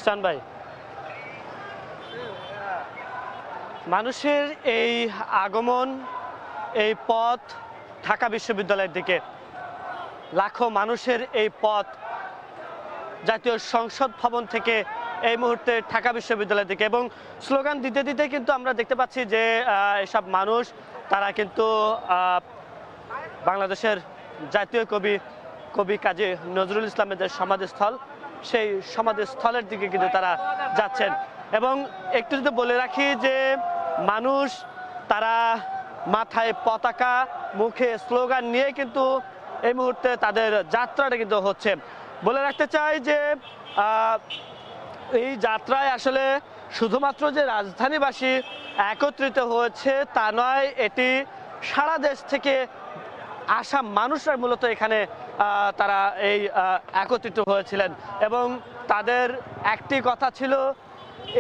স্টান ভাই, মানুষের এই আগমন, এই পথ ঢাকা বিশ্ববিদ্যালয়ের দিকে, লাখো মানুষের এই পথ জাতীয় সংসদ ভবন থেকে এই মুহূর্তে ঢাকা বিশ্ববিদ্যালয়ের দিকে, এবং স্লোগান দিতে দিতে কিন্তু আমরা দেখতে পাচ্ছি যে এসব মানুষ তারা কিন্তু বাংলাদেশের জাতীয় কবি কাজী নজরুল ইসলামের যে সমাধিস্থল, সেই সমাধিস্থলের দিকে কিন্তু তারা যাচ্ছেন। এবং একটু যদি বলে রাখি যে মানুষ তারা মাথায় পতাকা, মুখে স্লোগান নিয়ে কিন্তু এই মুহূর্তে তাদের যাত্রাটা কিন্তু হচ্ছে। বলে রাখতে চাই যে এই যাত্রায় আসলে শুধুমাত্র যে রাজধানীবাসী একত্রিত হয়েছে তা নয়, এটি সারা দেশ থেকে আসা মানুষরা মূলত এখানে তারা এই একত্রিত হয়েছিলেন, এবং তাদের একটি কথা ছিল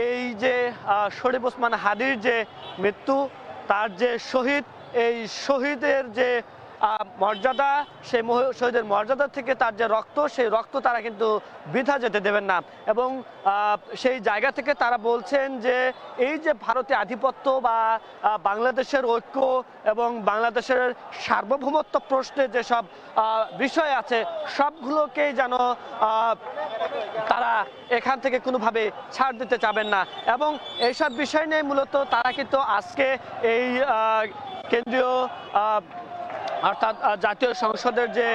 এই যে শরীফ ওসমান হাদীর যে মৃত্যু, তার যে শহীদ, এই শহীদের যে মর্যাদা, সেই শহীদের মর্যাদা থেকে তার যে রক্ত, সেই রক্ত তারা কিন্তু বৃথা যেতে দেবেন না। এবং সেই জায়গা থেকে তারা বলছেন যে এই যে ভারতীয় আধিপত্য বা বাংলাদেশের ঐক্য এবং বাংলাদেশের সার্বভৌমত্ব প্রশ্নে যেসব বিষয় আছে, সবগুলোকেই যেন তারা এখান থেকে কোনোভাবে ছাড় দিতে চাবেন না। এবং এইসব বিষয় নিয়ে মূলত তারা কিন্তু আজকে এই কেন্দ্রীয় অর্থাৎ জাতীয় সংসদের যে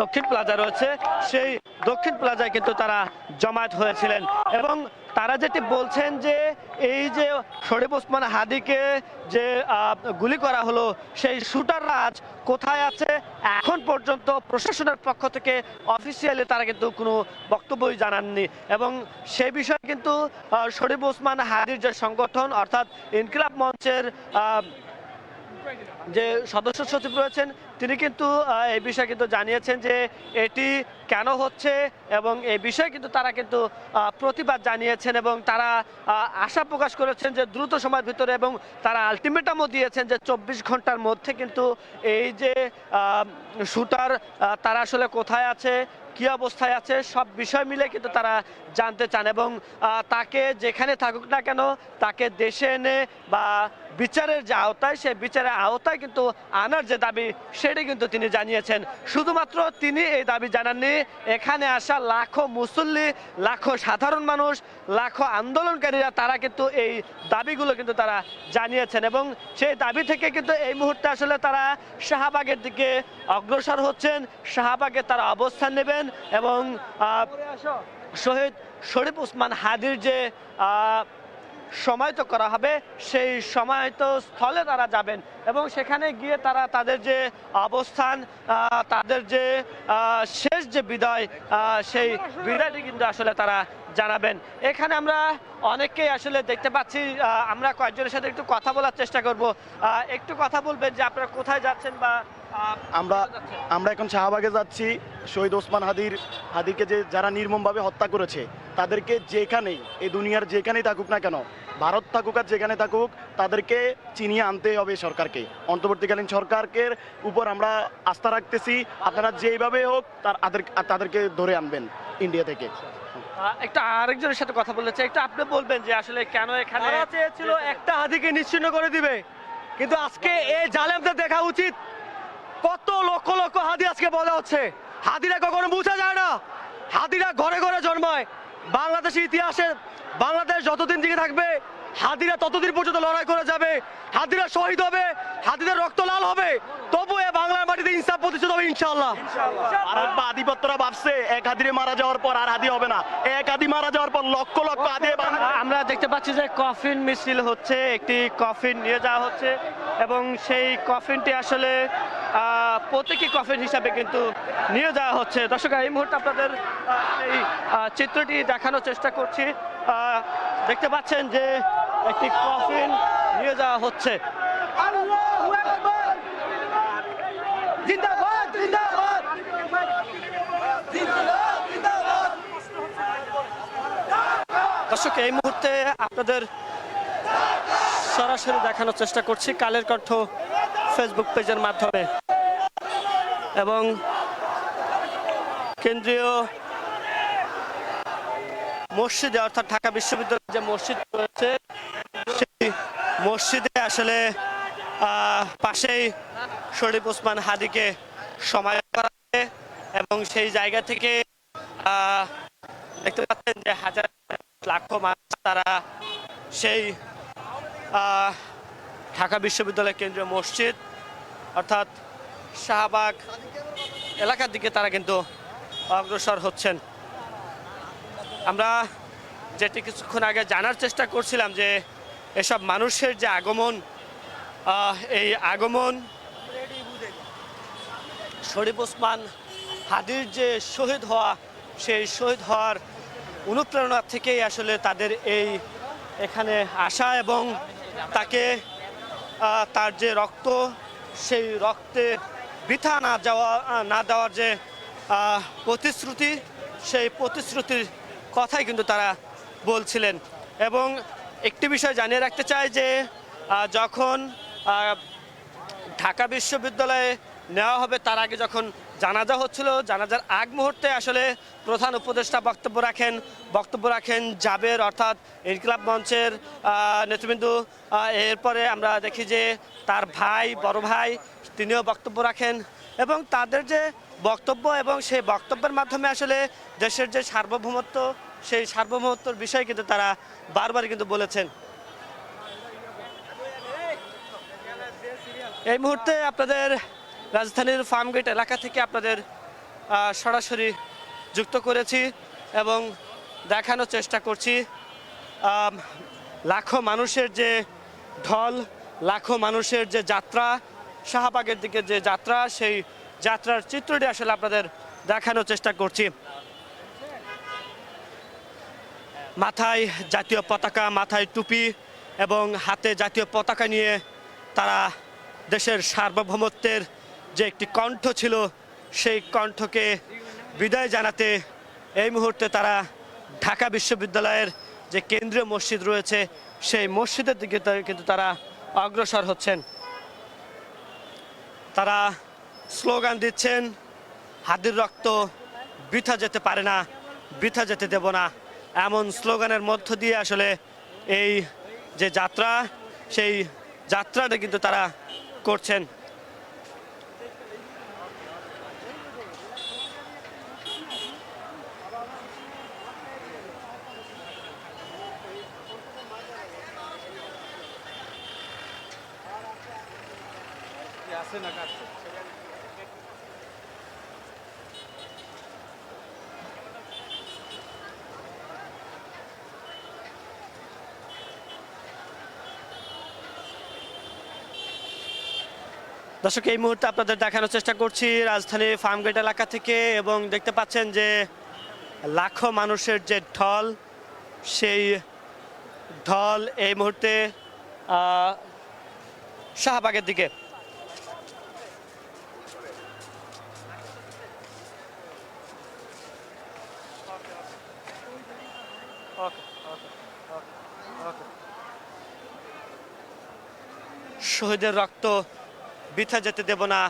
দক্ষিণ প্লাজা রয়েছে, সেই দক্ষিণ প্লাজায় কিন্তু তারা জমায়েত হয়েছিলেন। এবং তারা যেটি বলছেন যে এই যে শরীফ ওসমান হাদীকে যে গুলি করা হলো, সেই শুটাররা আজ কোথায় আছে, এখন পর্যন্ত প্রশাসনের পক্ষ থেকে অফিসিয়ালি তারা কিন্তু কোনো বক্তব্যই জানাননি। এবং সেই বিষয়ে কিন্তু শরীফ ওসমান হাদীর যে সংগঠন অর্থাৎ ইনকিলাব মঞ্চের যে সদস্য সচিব রয়েছেন, তিনি কিন্তু এই বিষয়ে কিন্তু জানিয়েছেন যে এটি কেন হচ্ছে, এবং এই বিষয়ে কিন্তু তারা কিন্তু প্রতিবাদ জানিয়েছেন, এবং তারা আশা প্রকাশ করেছেন যে দ্রুত সময়ের ভিতরে, এবং তারা আলটিমেটামও দিয়েছেন যে 24 ঘন্টার মধ্যে কিন্তু এই যে শুটার তারা আসলে কোথায় আছে, কি অবস্থায় আছে, সব বিষয় মিলে কিন্তু তারা জানতে চান। এবং তাকে যেখানে থাকুক না কেন তাকে দেশে এনে বা বিচারের যে আওতায়, সেই বিচারের আওতায় কিন্তু আনার যে দাবি, সেটি কিন্তু তিনি জানিয়েছেন। শুধুমাত্র তিনি এই দাবি জানাননি, এখানে আসা লাখো মুসল্লি, লাখো সাধারণ মানুষ, লাখো আন্দোলনকারীরা তারা কিন্তু এই দাবিগুলো কিন্তু তারা জানিয়েছেন। এবং সেই দাবি থেকে কিন্তু এই মুহূর্তে আসলে তারা শাহবাগের দিকে অগ্রসর হচ্ছেন, শাহবাগে তারা অবস্থান নেবেন, এবং শহীদ শরীফ ওসমান হাদীর যে সমাহিত করা হবে, সেই সমাহিত স্থলে তারা যাবেন, এবং সেখানে গিয়ে তারা তাদের যে অবস্থান, তাদের যে শেষ যে বিদায়, সেই বিদায়টি কিন্তু আসলে তারা জানাবেন। এখানে আমরা অনেককেই আসলে দেখতে পাচ্ছি, আমরা কয়েকজনের সাথে একটু কথা বলার চেষ্টা করব। একটু কথা বলবেন যে আপনারা কোথায় যাচ্ছেন, বা আমরা এখন শাহবাগে যাচ্ছি। শহীদ ওসমান হাদীকে যে যারা নির্মমভাবে হত্যা করেছে, তাদেরকে যেখানেই, এই দুনিয়ার যেখানেই থাকুক না কেন, ভারত থাকুক আর যেখানে থাকুক, তাদেরকে চিনিয়ে আনতে হবে সরকারকে, অন্তর্বর্তীকালীন সরকারকে উপর আমরা আস্থা রাখতেছি। আপনারা যেইভাবে হোক তাদেরকে ধরে আনবেন ইন্ডিয়া থেকে। একটু আরেকজনের সাথে কথা বলেছে, একটু আপনি বলবেন যে আসলে কেন এখানে চেয়েছিল একটা হাদিকে নিশ্চিহ্ন করে দিবে, কিন্তু আজকে এই জালেমদের দেখা উচিত। কত লক্ষ লক্ষ হাদি আজকে বলা হচ্ছে, হাদিরা কখনো মুছা যায় না, হাদিরা ঘরে ঘরে জন্মায়। বাংলাদেশের ইতিহাসে বাংলাদেশ যতদিন দিকে থাকবে, হাদিরা ততদিন পর্যন্ত লড়াই করে যাবে, হাদিরা শহীদ হবে, হাদিদের রক্ত লাল হবে, তবু এ বাংলার মাটিতে ইনসাফ প্রতিষ্ঠিত হবে ইনশাআল্লাহ। ভারত বা আধিপত্যরা ভাবছে এক হাদিরে মারা যাওয়ার পর আর হাদি হবে না, এক হাদি মারা যাওয়ার পর লক্ষ লক্ষ হাদি। আমরা দেখতে পাচ্ছি যে কফিন মিছিল হচ্ছে, একটি কফিন নিয়ে যাওয়া হচ্ছে, এবং সেই কফিনটি আসলে প্রতীকী কফিন হিসাবে কিন্তু নিয়ে যাওয়া হচ্ছে। দর্শক, এই মুহূর্তে আপনাদের এই চিত্রটি দেখানোর চেষ্টা করছি। দেখতে পাচ্ছেন যে একটি কফিন নিয়ে যাওয়া হচ্ছে। দর্শক, এই মুহূর্তে আপনাদের সরাসরি দেখানোর চেষ্টা করছি কালের কণ্ঠ ফেসবুক পেজের মাধ্যমে, এবং কেন্দ্রীয় মসজিদে অর্থাৎ ঢাকা বিশ্ববিদ্যালয়ের যে মসজিদ রয়েছে সেই মসজিদে আসলে পাশেই শরীফ ওসমান হাদিকে সমাহিত করা হবে এবং সেই জায়গা থেকে দেখতে পাচ্ছেন যে হাজার লাখো মানুষ তারা সেই ঢাকা বিশ্ববিদ্যালয় কেন্দ্রীয় মসজিদ অর্থাৎ শাহবাগ এলাকার দিকে তারা কিন্তু অগ্রসর হচ্ছেন। আমরা যেটি কিছুক্ষণ আগে জানার চেষ্টা করছিলাম যে এসব মানুষের যে আগমন, এই আগমন শরীফ ওসমান হাদির যে শহীদ হওয়া, সেই শহীদ হওয়ার অনুপ্রেরণা থেকেই আসলে তাদের এই এখানে আসা এবং তাকে তার যে রক্ত, সেই রক্তে বৃথা না দেওয়ার যে প্রতিশ্রুতি, সেই প্রতিশ্রুতির কথাই কিন্তু তারা বলছিলেন। এবং একটি বিষয় জানিয়ে রাখতে চাই যে যখন ঢাকা বিশ্ববিদ্যালয়ে নেওয়া হবে তার আগে যখন জানাজা হচ্ছিল, জানাজার আগ মুহূর্তে আসলে প্রধান উপদেষ্টা বক্তব্য রাখেন জাবের অর্থাৎ ইনকিলাব মঞ্চের নেতৃবৃন্দ। এরপরে আমরা দেখি যে তার ভাই, বড় ভাই, তিনিও বক্তব্য রাখেন এবং তাদের যে বক্তব্য এবং সেই বক্তব্যের মাধ্যমে আসলে দেশের যে সার্বভৌমত্ব, সেই সার্বভৌমত্বর বিষয়ে কিন্তু তারা বারবার কিন্তু বলেছেন। এই মুহূর্তে আপনাদের রাজধানীর ফার্মগেট এলাকা থেকে আপনাদের সরাসরি যুক্ত করেছি এবং দেখানোর চেষ্টা করছি লাখো মানুষের যে ঢল, লাখো মানুষের যে যাত্রা, শাহবাগের দিকে যে যাত্রা, সেই যাত্রার চিত্রটি আসলে আপনাদের দেখানোর চেষ্টা করছি। মাথায় জাতীয় পতাকা, মাথায় টুপি এবং হাতে জাতীয় পতাকা নিয়ে তারা দেশের সার্বভৌমত্বের যে একটি কণ্ঠ ছিল, সেই কণ্ঠকে বিদায় জানাতে এই মুহূর্তে তারা ঢাকা বিশ্ববিদ্যালয়ের যে কেন্দ্রীয় মসজিদ রয়েছে সেই মসজিদের দিকে কিন্তু তারা অগ্রসর হচ্ছেন। তারা স্লোগান দিচ্ছেন, হাদির রক্ত বৃথা যেতে পারে না, বৃথা যেতে দেব না, এমন স্লোগানের মধ্য দিয়ে আসলে এই যে যাত্রা, সেই যাত্রাটা কিন্তু তারা করছেন। দর্শক, এই মুহূর্তে আপনাদের দেখানোর চেষ্টা করছি রাজধানীর ফার্মগেট এলাকা থেকে এবং দেখতে পাচ্ছেন যে লাখো মানুষের যে ঢল, সেই ঢল এই মুহূর্তে শাহবাগের দিকে। শহীদের রক্ত বৃথা যেতে দেব না,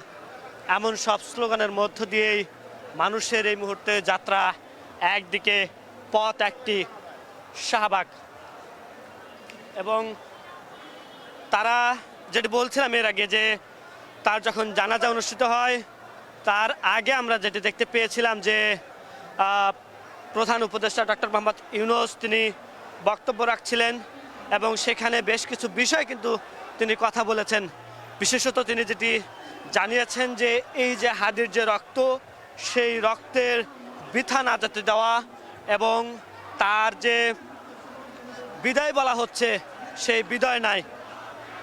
এমন সব স্লোগানের মধ্য দিয়েই মানুষের এই মুহূর্তে যাত্রা। একদিকে পথ একটি, শাহবাগ, এবং তারা যেটি বলছিলাম এর আগে যে তার যখন জানাজা অনুষ্ঠিত হয় তার আগে আমরা যেটি দেখতে পেয়েছিলাম যে প্রধান উপদেষ্টা ডক্টর মোহাম্মদ ইউনূস তিনি বক্তব্য রাখছিলেন এবং সেখানে বেশ কিছু বিষয় কিন্তু তিনি কথা বলেছেন। বিশেষত তিনি যেটি জানিয়েছেন যে এই যে হাদির যে রক্ত, সেই রক্তের বৃথা না যেতে দেওয়া এবং তার যে বিদায় বলা হচ্ছে সেই বিদায় নাই,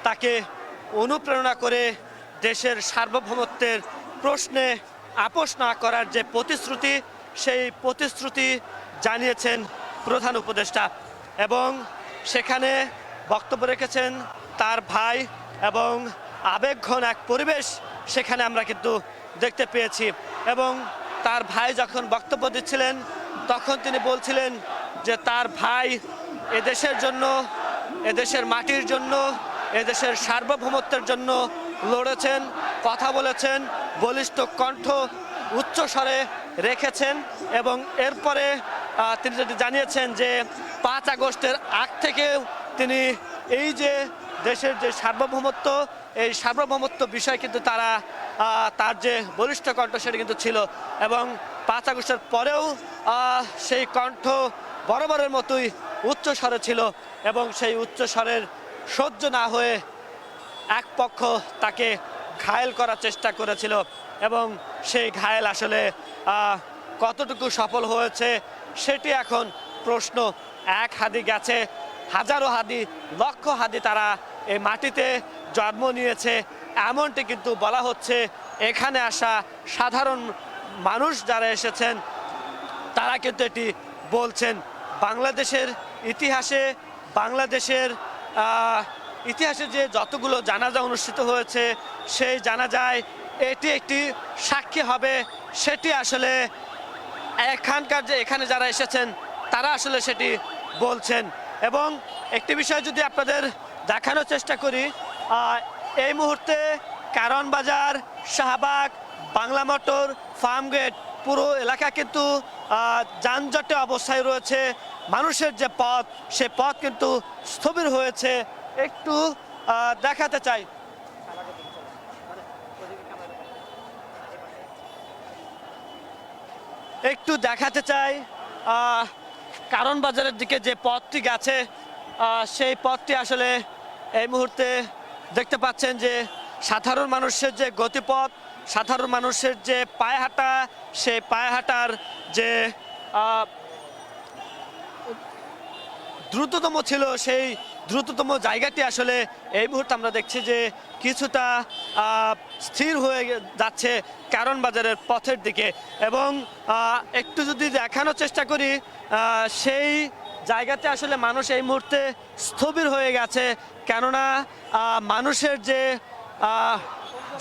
তাকে অনুপ্রেরণা করে দেশের সার্বভৌমত্বের প্রশ্নে আপোষ না করার যে প্রতিশ্রুতি, সেই প্রতিশ্রুতি জানিয়েছেন প্রধান উপদেষ্টা এবং সেখানে বক্তব্য রেখেছেন তার ভাই এবং আবেগঘন এক পরিবেশ সেখানে আমরা কিন্তু দেখতে পেয়েছি। এবং তার ভাই যখন বক্তব্য দিচ্ছিলেন তখন তিনি বলছিলেন যে তার ভাই এদেশের জন্য, এদেশের মাটির জন্য, এদেশের সার্বভৌমত্বের জন্য লড়েছেন, কথা বলেছেন, বলিষ্ঠ কণ্ঠ উচ্চ স্বরে রেখেছেন এবং এরপরে তিনি যেটি জানিয়েছেন যে 5 আগস্টের আগ থেকেও তিনি এই যে দেশের যে সার্বভৌমত্ব, এই সার্বভৌমত্ব বিষয় কিন্তু তারা তার যে বলিষ্ঠ কণ্ঠ সেটা কিন্তু ছিল, এবং 5 আগস্টের পরেও সেই কণ্ঠ বরাবরের মতোই উচ্চ স্বরে ছিল, এবং সেই উচ্চ স্বরের সহ্য না হয়ে এক পক্ষ তাকে ঘায়েল করার চেষ্টা করেছিল, এবং সেই ঘায়েল আসলে কতটুকু সফল হয়েছে সেটি এখন প্রশ্ন। এক হাদি গেছে, হাজারো হাদি, লক্ষ হাদি তারা এই মাটিতে জন্ম নিয়েছে, এমনটি কিন্তু বলা হচ্ছে। এখানে আসা সাধারণ মানুষ যারা এসেছেন তারা কিন্তু এটি বলছেন। বাংলাদেশের ইতিহাসে যে যতগুলো জানাজা অনুষ্ঠিত হয়েছে সেই জানাজায় এটি একটি সাক্ষী হবে, সেটি আসলে এখানে যারা এসেছেন তারা আসলে সেটি বলছেন। এবং একটি বিষয় যদি আপনাদের দেখানোর চেষ্টা করি, এই মুহূর্তে কারওয়ান বাজার, শাহবাগ, বাংলা মোটর, ফার্মগেট পুরো এলাকা কিন্তু যানজটে অবস্থায় রয়েছে। মানুষের যে পথ, সে পথ কিন্তু স্থবির হয়েছে। একটু দেখাতে চাই, কারওয়ান বাজারের দিকে যে পথটি গেছে সেই পথটি আসলে এই মুহূর্তে দেখতে পাচ্ছেন যে সাধারণ মানুষের যে গতিপথ, সাধারণ মানুষের যে পায়ে হাঁটা, সেই পায়ে হাঁটার যে দ্রুততম ছিল, সেই দ্রুততম জায়গাটি আসলে এই মুহূর্তে আমরা দেখছি যে কিছুটা স্থির হয়ে যাচ্ছে কারওয়ান বাজারের পথের দিকে। এবং একটু যদি দেখানোর চেষ্টা করি, সেই জায়গাতে আসলে মানুষ এই মুহূর্তে স্থবির হয়ে গেছে, কেননা মানুষের যে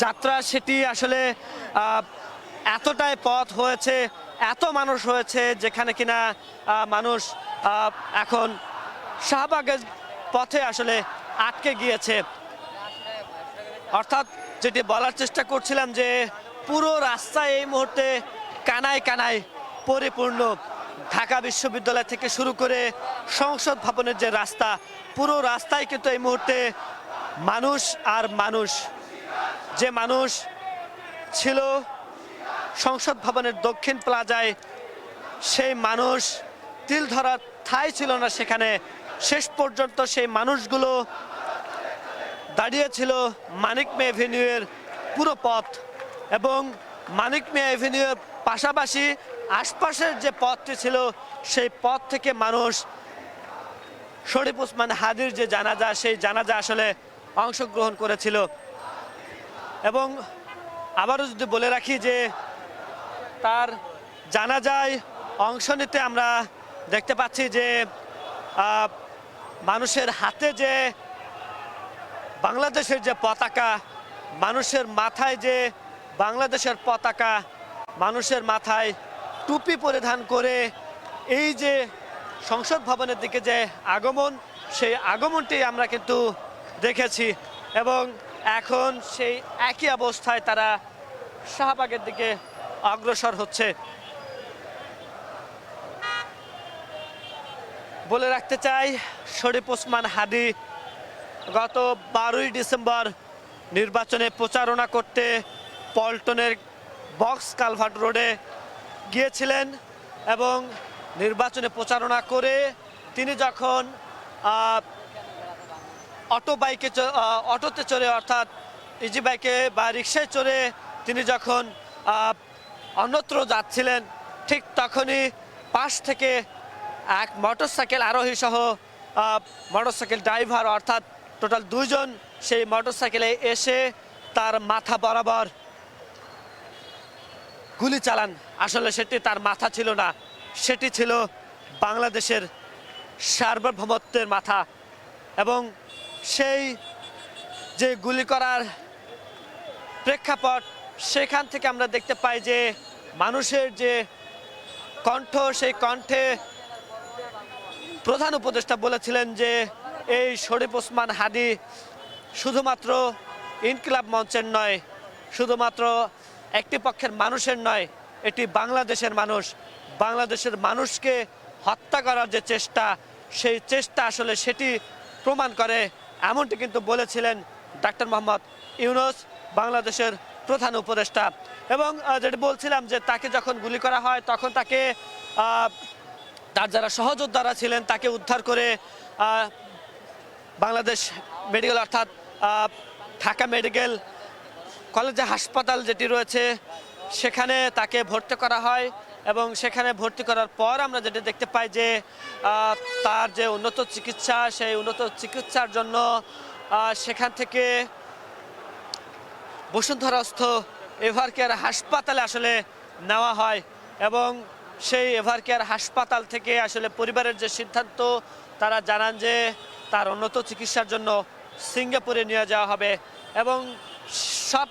যাত্রা সেটি আসলে এতটাই পথ হয়েছে, এত মানুষ হয়েছে, যেখানে কিনা মানুষ এখন শাহবাগের পথে আসলে আটকে গিয়েছে। অর্থাৎ যেটি বলার চেষ্টা করছিলাম যে পুরো রাস্তা এই মুহূর্তে কানায় কানায় পরিপূর্ণ। ঢাকা বিশ্ববিদ্যালয় থেকে শুরু করে সংসদ ভবনের যে রাস্তা, পুরো রাস্তায় কিন্তু এই মুহূর্তে মানুষ আর মানুষ। যে মানুষ ছিল সংসদ ভবনের দক্ষিণ প্লাজায়, সেই মানুষ তিল ধরার ঠাঁই ছিল না সেখানে। শেষ পর্যন্ত সেই মানুষগুলো দাঁড়িয়েছিল মানিক মিয়া এভিনিউয়ের পুরো পথ, এবং মানিক মিয়া এভিনিউয়ের পাশাপাশি আশপাশের যে পথটি ছিল সেই পথ থেকে মানুষ শরীফ ওসমান হাদির যে জানাজা, সেই জানাজা আসলে অংশগ্রহণ করেছিল। এবং আবারও যদি বলে রাখি যে তার জানাজায় অংশ নিতে আমরা দেখতে পাচ্ছি যে মানুষের হাতে যে বাংলাদেশের যে পতাকা, মানুষের মাথায় যে বাংলাদেশের পতাকা, মানুষের মাথায় টুপি পরিধান করে এই যে সংসদ ভবনের দিকে যে আগমন, সেই আগমনটি আমরা কিন্তু দেখেছি। এবং এখন সেই একই অবস্থায় তারা শাহবাগের দিকে অগ্রসর হচ্ছে। বলে রাখতে চাই, শরীফ ওসমান হাদি গত 12ই ডিসেম্বর নির্বাচনে প্রচারণা করতে পল্টনের বক্স কালভার্ট রোডে গিয়েছিলেন, এবং নির্বাচনে প্রচারণা করে তিনি যখন অটোতে চড়ে, অর্থাৎ ইজি বাইকে বা রিক্সায় চড়ে তিনি যখন অন্যত্র যাচ্ছিলেন, ঠিক তখনই পাশ থেকে এক মোটরসাইকেল আরোহী সহ মোটরসাইকেল ড্রাইভার, অর্থাৎ টোটাল 2 জন সেই মোটরসাইকেলে এসে তার মাথা বরাবর গুলি চালান। আসলে সেটি তার মাথা ছিল না, সেটি ছিল বাংলাদেশের সার্বভৌমত্বের মাথা। এবং সেই যে গুলি করার প্রেক্ষাপট, সেখান থেকে আমরা দেখতে পাই যে মানুষের যে কণ্ঠ, সেই কণ্ঠে প্রধান উপদেষ্টা বলেছিলেন যে এই শরীফ ওসমান হাদি শুধুমাত্র ইনকিলাব মঞ্চের নয়, শুধুমাত্র একটি পক্ষের মানুষের নয়, এটি বাংলাদেশের মানুষ। বাংলাদেশের মানুষকে হত্যা করার যে চেষ্টা, সেই চেষ্টা আসলে সেটি প্রমাণ করে, এমনটি কিন্তু বলেছিলেন ডাক্তার মোহাম্মদ ইউনূস, বাংলাদেশের প্রধান উপদেষ্টা। এবং যেটা বলছিলাম যে তাকে যখন গুলি করা হয় তখন তাকে তার যারা সহযোদ্ধারা ছিলেন তাকে উদ্ধার করে বাংলাদেশ মেডিকেল অর্থাৎ ঢাকা মেডিকেল কলেজে হাসপাতাল যেটি রয়েছে সেখানে তাকে ভর্তি করা হয়। এবং সেখানে ভর্তি করার পর আমরা যেটা দেখতে পাই যে তার যে উন্নত চিকিৎসা, সেই উন্নত চিকিৎসার জন্য সেখান থেকে বসুন্ধরাস্থ এভারকেয়ার হাসপাতালে আসলে নেওয়া হয়। এবং সেই এভারকেয়ার হাসপাতাল থেকে আসলে পরিবারের যে সিদ্ধান্ত, তারা জানান যে তার উন্নত চিকিৎসার জন্য সিঙ্গাপুরে নিয়ে যাওয়া হবে। এবং সব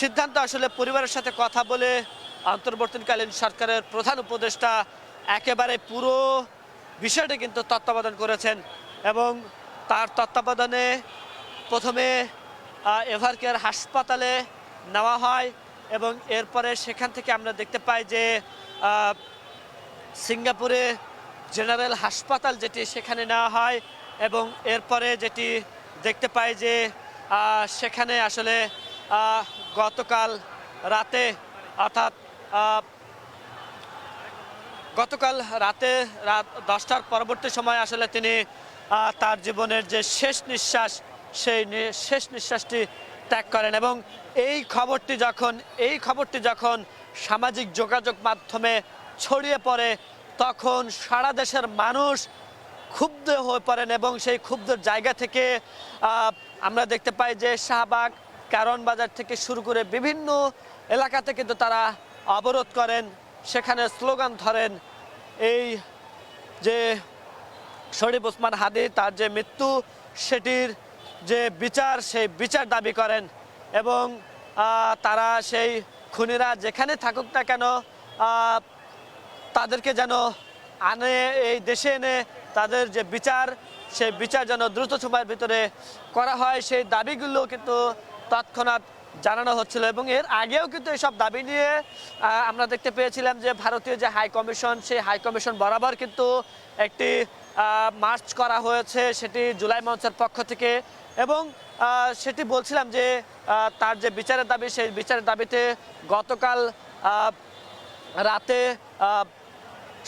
সিদ্ধান্ত আসলে পরিবারের সাথে কথা বলে অন্তর্বর্তীকালীন সরকারের প্রধান উপদেষ্টা একেবারে পুরো বিষয়টি কিন্তু তত্ত্বাবধান করেছেন। এবং তার তত্ত্বাবধানে প্রথমে এভারকেয়ার হাসপাতালে নেওয়া হয় এবং এরপরে সেখান থেকে আমরা দেখতে পাই যে সিঙ্গাপুরে জেনারেল হাসপাতাল যেটি সেখানে নেওয়া হয়। এবং এরপরে যেটি দেখতে পাই যে সেখানে আসলে গতকাল রাতে অর্থাৎ গতকাল রাতে রাত 10টার পরবর্তী সময় আসলে তিনি তার জীবনের যে শেষ নিঃশ্বাস, সেই শেষ নিঃশ্বাসটি ত্যাগ করেন। এবং এই খবরটি যখন সামাজিক যোগাযোগ মাধ্যমে ছড়িয়ে পড়ে তখন সারা দেশের মানুষ ক্ষুব্ধ হয়ে পড়েন। এবং সেই ক্ষুব্ধের জায়গা থেকে আমরা দেখতে পাই যে শাহবাগ, কারণ বাজার থেকে শুরু করে বিভিন্ন এলাকাতে কিন্তু তারা অবরোধ করেন, সেখানে স্লোগান ধরেন। এই যে শরীফ ওসমান হাদী, তার যে মৃত্যু, সেটির যে বিচার, সেই বিচার দাবি করেন। এবং তারা সেই খুনিরা যেখানে থাকুক না কেন তাদেরকে যেন এই দেশে এনে তাদের যে বিচার, সেই বিচার যেন দ্রুত সময়ের ভিতরে করা হয়, সেই দাবিগুলো কিন্তু তৎক্ষণাৎ জানানো হচ্ছিল। এবং এর আগেও কিন্তু এইসব দাবি নিয়ে আমরা দেখতে পেয়েছিলাম যে ভারতীয় যে হাই কমিশন, সেই হাই কমিশন বরাবর কিন্তু একটি মার্চ করা হয়েছে, সেটি জুলাই মঞ্চের পক্ষ থেকে। এবং সেটি বলছিলাম যে তার যে বিচারের দাবি, সেই বিচারের দাবিতে গতকাল রাতে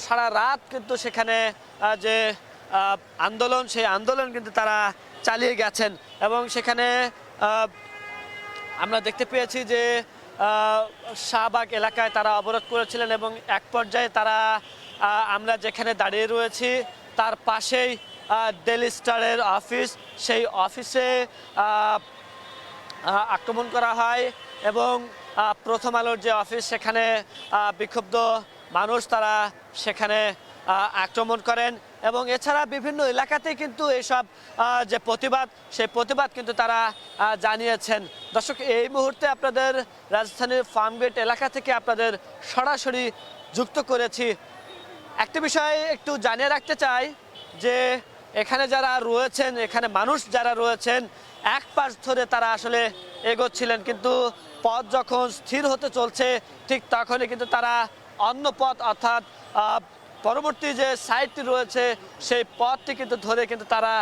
সারা রাত কিন্তু সেখানে যে আন্দোলন, সেই আন্দোলন কিন্তু তারা চালিয়ে গেছেন। এবং সেখানে আমরা দেখতে পেয়েছি যে শাহবাগ এলাকায় তারা অবরোধ করেছিলেন এবং এক পর্যায়ে তারা আমরা যেখানে দাঁড়িয়ে রয়েছি তার পাশেই ডেইলি স্টারের অফিস, সেই অফিসে আক্রমণ করা হয়। এবং প্রথম আলোর যে অফিস, সেখানে বিক্ষুব্ধ মানুষ তারা সেখানে আক্রমণ করেন। এবং এছাড়া বিভিন্ন এলাকাতে কিন্তু এইসব যে প্রতিবাদ, সেই প্রতিবাদ কিন্তু তারা জানিয়েছেন। দর্শক, এই মুহূর্তে আপনাদের রাজধানীর ফার্মগেট এলাকা থেকে আপনাদের সরাসরি যুক্ত করেছি। একটা বিষয় একটু জানিয়ে রাখতে চাই যে এখানে যারা রয়েছেন, এখানে মানুষ যারা রয়েছেন, এক পাশ ধরে তারা আসলে এগোচ্ছিলেন, কিন্তু পথ যখন স্থির হতে চলছে ঠিক তখনই কিন্তু তারা অন্য পথ অর্থাৎ পরবর্তী যে সাইডটি রয়েছে সেই পথটি কিন্তু ধরে কিন্তু তারা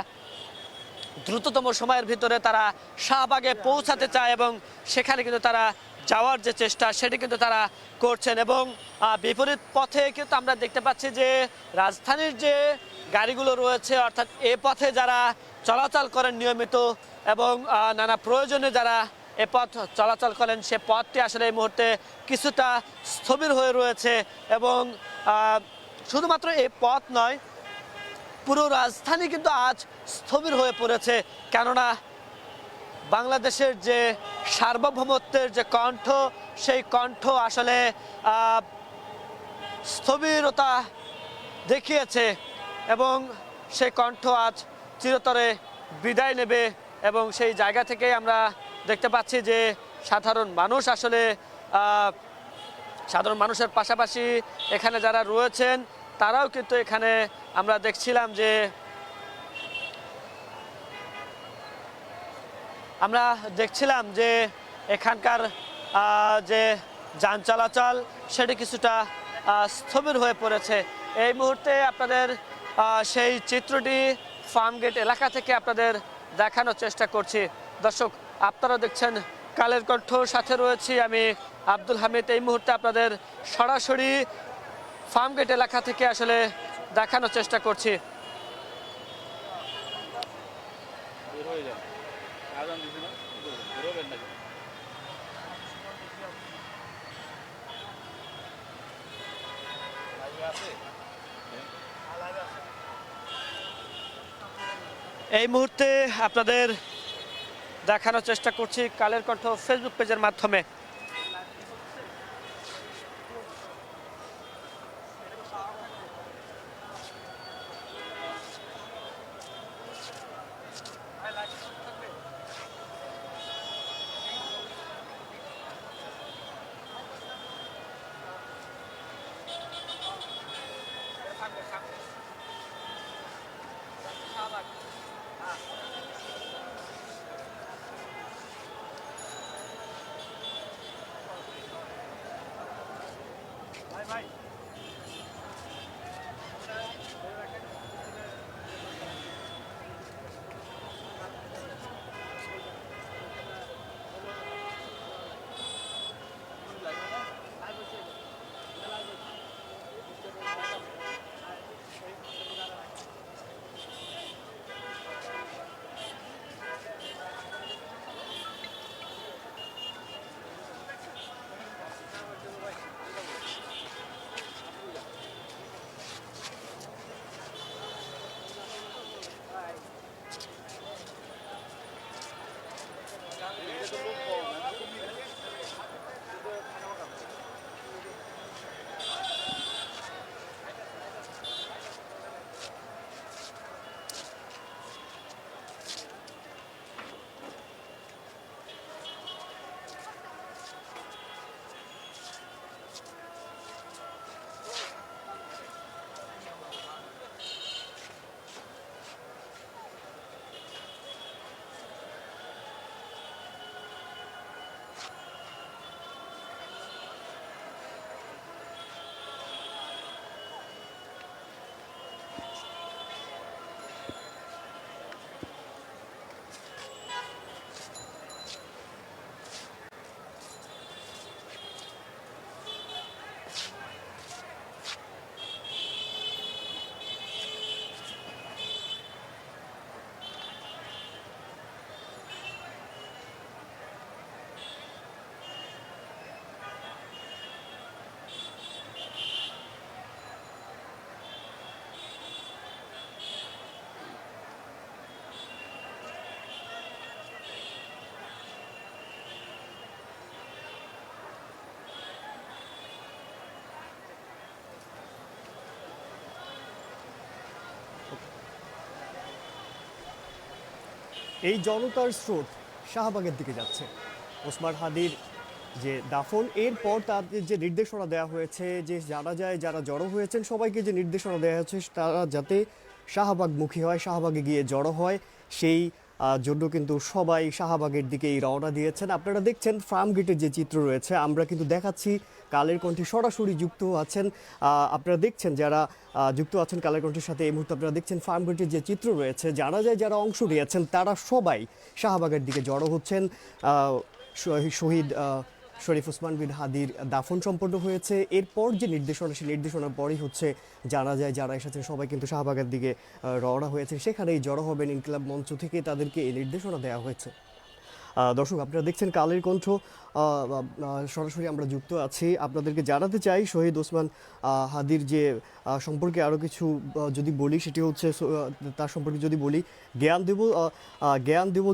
দ্রুততম সময়ের ভিতরে তারা শাহবাগে পৌঁছাতে চায় এবং সেখানে কিন্তু তারা যাওয়ার যে চেষ্টা সেটি কিন্তু তারা করছেন। এবং বিপরীত পথে কিন্তু আমরা দেখতে পাচ্ছি যে রাজধানীর যে গাড়িগুলো রয়েছে অর্থাৎ এ পথে যারা চলাচল করেন নিয়মিত এবং নানা প্রয়োজনে যারা এ পথ চলাচল করেন, সে পথটি আসলে এই মুহূর্তে কিছুটা স্থবির হয়ে রয়েছে। এবং শুধুমাত্র এই পথ নয়, পুরো রাজধানী কিন্তু আজ স্থবির হয়ে পড়েছে, কেননা বাংলাদেশের যে সার্বভৌমত্বের যে কণ্ঠ, সেই কণ্ঠ আসলে স্থবিরতা দেখিয়েছে এবং সেই কণ্ঠ আজ চিরতরে বিদায় নেবে। এবং সেই জায়গা থেকে আমরা দেখতে পাচ্ছি যে সাধারণ মানুষের পাশাপাশি এখানে যারা রয়েছেন তারাও কিন্তু এখানে আমরা দেখছিলাম যে এখানকার যে যান চলাচল সেটি কিছুটা স্থবির হয়ে পড়েছে। এই মুহূর্তে আপনাদের সেই চিত্রটি ফার্মগেট এলাকা থেকে আপনাদের দেখানোর চেষ্টা করছি। দর্শক, আপনারা দেখছেন কালের কণ্ঠ, সাথে রয়েছি আমি আব্দুল হামিদ। এই মুহূর্তে আপনাদের সরাসরি ফার্মগেট এলাকা থেকে আসলে দেখানোর চেষ্টা করছি। এই মুহূর্তে আপনাদের দেখানোর চেষ্টা করছি কালের কণ্ঠ ফেসবুক পেজের মাধ্যমে। এই জনতার স্রোত শাহবাগের দিকে যাচ্ছে। ওসমান হাদির যে দাফন, এরপর তাদের যে নির্দেশনা দেওয়া হয়েছে, যে জানা যায় যারা জড়ো হয়েছেন সবাইকে যে নির্দেশনা দেওয়া হয়েছে তারা যাতে শাহবাগমুখী হয়, শাহবাগে গিয়ে জড়ো হয়, সেই জন্য কিন্তু সবাই শাহবাগের দিকেই রওনা দিয়েছেন। আপনারা দেখছেন ফার্মগেটের যে চিত্র রয়েছে, আমরা কিন্তু দেখাচ্ছি কালের কণ্ঠে সরাসরি যুক্ত আছেন। আপনারা দেখছেন যারা যুক্ত আছেন কালের কণ্ঠের সাথে, এই মুহূর্তে আপনারা দেখছেন ফার্মগেটের যে চিত্র রয়েছে, জানা যায় যারা অংশ নিয়েছেন তারা সবাই শাহবাগের দিকে জড়ো হচ্ছেন। শহীদ শরীফ ওসমান বিন হাদির দাফন সম্পন্ন হয়েছে, এরপর যে নির্দেশনা, সেই নির্দেশনার পরই হচ্ছে জানা যায় যারা এসেছেন সবাই কিন্তু শাহবাগের দিকে রওনা হয়েছে, সেখানেই জড়ো হবেন। ইনকিলাব মঞ্চ থেকে তাদেরকে এই নির্দেশনা দেওয়া হয়েছে। দর্শক, আপনারা দেখছেন কালের কণ্ঠ, সরাসরি আমরা যুক্ত আছি। আপনাদেরকে জানাতে চাই শহীদ ওসমান হাদির যে সম্পর্কে আরও কিছু যদি বলি, সেটি হচ্ছে তার সম্পর্কে যদি বলি, জ্ঞান দেব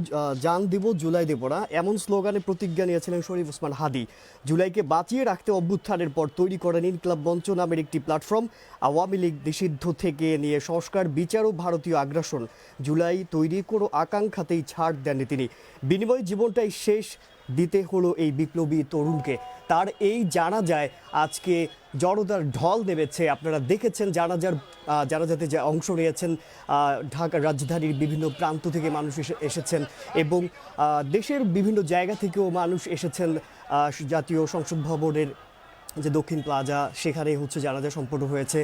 জান দেব জুলাই দেব না, এমন স্লোগানে প্রতিজ্ঞা নিয়েছিলেন শরীফ ওসমান হাদি। জুলাইকে বাঁচিয়ে রাখতে অভ্যুত্থানের পর তৈরি করেন ইনকিলাব মঞ্চ নামের একটি প্ল্যাটফর্ম। আওয়ামী লীগ নিষিদ্ধ থেকে নিয়ে সংস্কার, বিচার ও ভারতীয় আগ্রাসন, জুলাই তৈরি কোনো আকাঙ্ক্ষাতেই ছাড় দেননি তিনি। বিনিময় জীবনটাই শেষ দিতে হলো এই বিপ্লবী তরুণকে। তার এই জানাজায় আজকে জনতার ঢল নেমেছে। আপনারা দেখেছেন জানাজাতে যে অংশ নিয়েছেন, ঢাকার রাজধানীর বিভিন্ন প্রান্ত থেকে মানুষ এসেছেন এবং দেশের বিভিন্ন জায়গা থেকেও মানুষ এসেছেন। জাতীয় সংসদ ভবনের যে দক্ষিণ প্লাজা, সেখানে হচ্ছে জানাজা সম্পন্ন হয়েছে।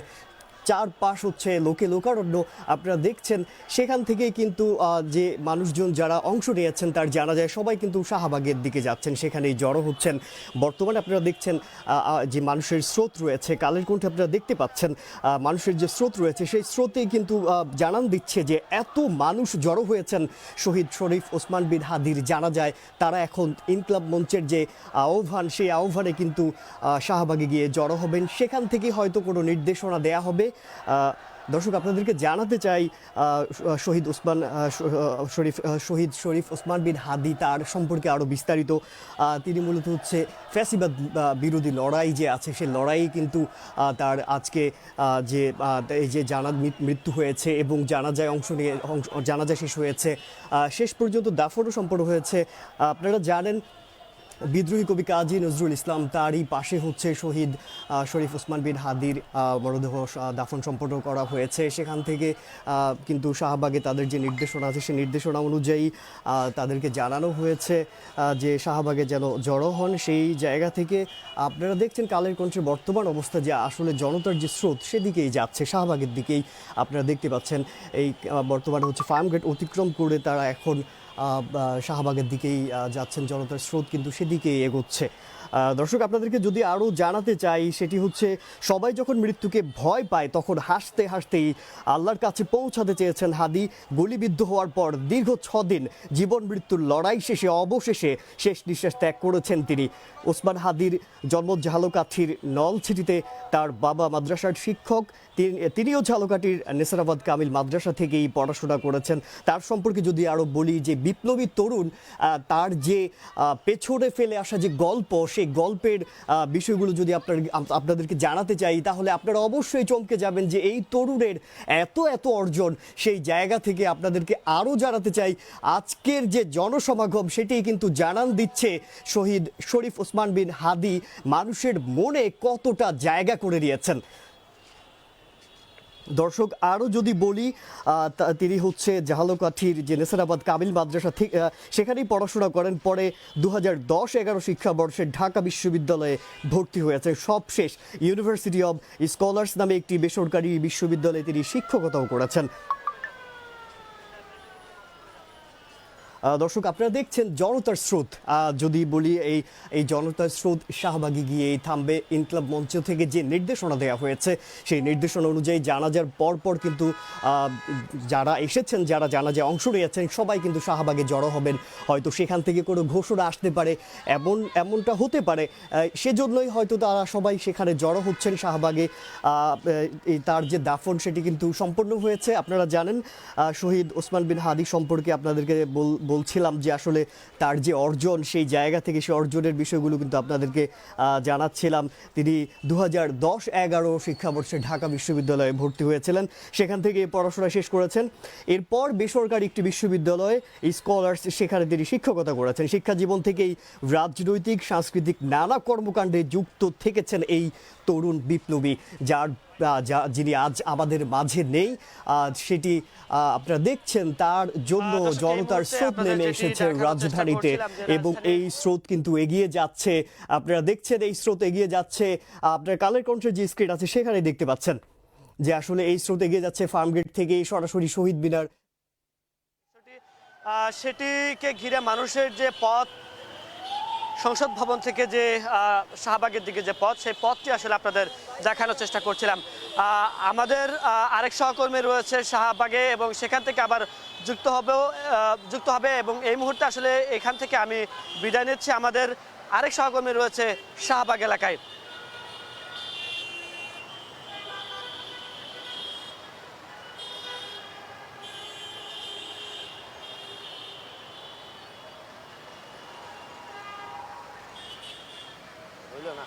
চারপাশ হচ্ছে লোকে লোকারণ্য আপনারা দেখছেন। সেখান থেকেই কিন্তু যে মানুষজন যারা অংশ নিয়েছেন তার জানা যায় সবাই কিন্তু শাহবাগের দিকে যাচ্ছেন, সেখানেই জড়ো হচ্ছেন। বর্তমানে আপনারা দেখছেন যে মানুষের স্রোত রয়েছে, কালের কণ্ঠে আপনারা দেখতে পাচ্ছেন মানুষের যে স্রোত রয়েছে সেই স্রোতেই কিন্তু জানান দিচ্ছে যে এত মানুষ জড়ো হয়েছেন শহীদ শরীফ ওসমান বিন হাদির জানাজায়। তারা এখন ইনকলাব মঞ্চের যে আহ্বান সেই আহ্বানে কিন্তু শাহবাগে গিয়ে জড়ো হবেন। সেখান থেকে হয়তো কোনো নির্দেশনা দেয়া হবে। দর্শক আপনাদেরকে জানাতে চাই শহীদ ওসমান শরীফ ওসমান বিন হাদি তার সম্পর্কে আরও বিস্তারিত। তিনি মূলত হচ্ছে ফ্যাসিবাদ বিরোধী লড়াই যে আছে সেই লড়াই কিন্তু তার আজকে যে এই যে মৃত্যু হয়েছে এবং জানাজায় জানাজা শেষ হয়েছে, শেষ পর্যন্ত দাফনও সম্পন্ন হয়েছে। আপনারা জানেন বিদ্রোহী কবি কাজী নজরুল ইসলাম তারই পাশে হচ্ছে শহীদ শরীফ ওসমান বিন হাদির মরদেহ দাফন সম্পন্ন করা হয়েছে। সেখান থেকে কিন্তু শাহবাগে তাদের যে নির্দেশনা আছে সেই নির্দেশনা অনুযায়ী তাদেরকে জানানো হয়েছে যে শাহবাগে যেন জড়ো হন। সেই জায়গা থেকে আপনারা দেখছেন কালের কণ্ঠের বর্তমান অবস্থা যে আসলে জনতার যে স্রোত সেদিকেই যাচ্ছে, শাহবাগের দিকেই আপনারা দেখতে পাচ্ছেন। এই বর্তমানে হচ্ছে ফার্মগেট অতিক্রম করে তারা এখন শাহবাগের দিকেই যাচ্ছেন, জনতার স্রোত কিন্তু সেদিকেই এগোচ্ছে। দর্শক আপনাদেরকে যদি আরও জানাতে চাই সেটি হচ্ছে সবাই যখন মৃত্যুকে ভয় পায় তখন হাসতে হাসতেই আল্লাহর কাছে পৌঁছাতে চেয়েছেন হাদি। গুলিবিদ্ধ হওয়ার পর দীর্ঘ 6 দিন জীবন মৃত্যুর লড়াই শেষে অবশেষে শেষ নিঃশ্বাস ত্যাগ করেছেন তিনি। ওসমান হাদির জন্ম ঝালকাঠির নলছিটিতে, তার বাবা মাদ্রাসার শিক্ষক, তিনিও ঝালকাঠির নেসারাবাদ কামিল মাদ্রাসা থেকেই পড়াশোনা করেছেন। তার সম্পর্কে যদি আরও বলি যে বিপ্লবী তরুণ, তার যে পেছনে ফেলে আসা যে গল্প সেই গল্পের বিষয়গুলো যদি আপনাদেরকে জানাতে চাই তাহলে আপনারা অবশ্যই চমকে যাবেন যে এই তরুণের এত অর্জন। সেই জায়গা থেকে আপনাদেরকে আরও জানাতে চাই আজকের যে জনসমাগম সেটি কিন্তু জানান দিচ্ছে শহীদ শরীফ ওসমান বিন হাদি মানুষের মনে কতটা জায়গা করে নিয়েছেন। দর্শক আরও যদি বলি তিনি হচ্ছে ঝালকাঠির যে নেসারাবাদ কামিল মাদ্রাসা থেকে সেখানেই পড়াশোনা করেন। পরে 2010-11 শিক্ষাবর্ষে ঢাকা বিশ্ববিদ্যালয়ে ভর্তি হয়েছে। সবশেষ ইউনিভার্সিটি অব স্কলার্স নামে একটি বেসরকারি বিশ্ববিদ্যালয়ে তিনি শিক্ষকতাও করেছেন। দর্শক আপনারা দেখছেন জনতার স্রোত। যদি বলি এই জনতার স্রোত শাহবাগে গিয়েই থামবে। ইনকলাব মঞ্চ থেকে যে নির্দেশনা দেওয়া হয়েছে সেই নির্দেশনা অনুযায়ী জানাজার পরপর কিন্তু যারা এসেছেন, যারা জানাজায় অংশ নিয়েছেন সবাই কিন্তু শাহবাগে জড়ো হবেন। হয়তো সেখান থেকে কোনো ঘোষণা আসতে পারে, এমনটা হতে পারে। সেজন্যই হয়তো তারা সবাই সেখানে জড়ো হচ্ছেন শাহবাগে। তার যে দাফন সেটি কিন্তু সম্পন্ন হয়েছে। আপনারা জানেন শহীদ ওসমান বিন হাদি সম্পর্কে আপনাদেরকে বলছিলাম যে আসলে তার যে অর্জন সেই জায়গা থেকে সেই অর্জনের বিষয়গুলো কিন্তু আপনাদেরকে জানাচ্ছিলাম। তিনি 2010-11 শিক্ষাবর্ষে ঢাকা বিশ্ববিদ্যালয়ে ভর্তি হয়েছিলেন, সেখান থেকে পড়াশোনা শেষ করেছেন। এরপর বেসরকারি একটি বিশ্ববিদ্যালয়ে স্কলার্স সেখানে তিনি শিক্ষকতা করেছেন। শিক্ষা জীবন থেকেই রাজনৈতিক সাংস্কৃতিক নানা কর্মকাণ্ডে যুক্ত থেকেছেন এই তরুণ বিপ্লবী যিনি আজ আমাদের মাঝে নেই। সেটি আপনারা দেখছেন, তার জন্য জনতার স্রোত নেমে এসেছে রাজধানীতে এবং এই স্রোত কিন্তু এগিয়ে যাচ্ছে। আপনারা দেখছেন এই স্রোত এগিয়ে যাচ্ছে। আপনার কালের কণ্ঠের যে স্ক্রিন আছে সেখানে দেখতে পাচ্ছেন যে আসলে এই স্রোত এগিয়ে যাচ্ছে ফার্মগেট থেকে সরাসরি শহীদ মিনার। সেটিকে ঘিরে মানুষের যে পথ, সংসদ ভবন থেকে যে শাহবাগের দিকে যে পথ, সেই পথটি আসলে আপনাদের দেখানোর চেষ্টা করছিলাম। আমাদের আরেক সহকর্মী রয়েছে শাহবাগে এবং সেখান থেকে আবার যুক্ত হবে এবং এই মুহূর্তে আসলে এখান থেকে আমি বিদায় নিচ্ছি। আমাদের আরেক সহকর্মী রয়েছে শাহবাগ এলাকায়। হইল না।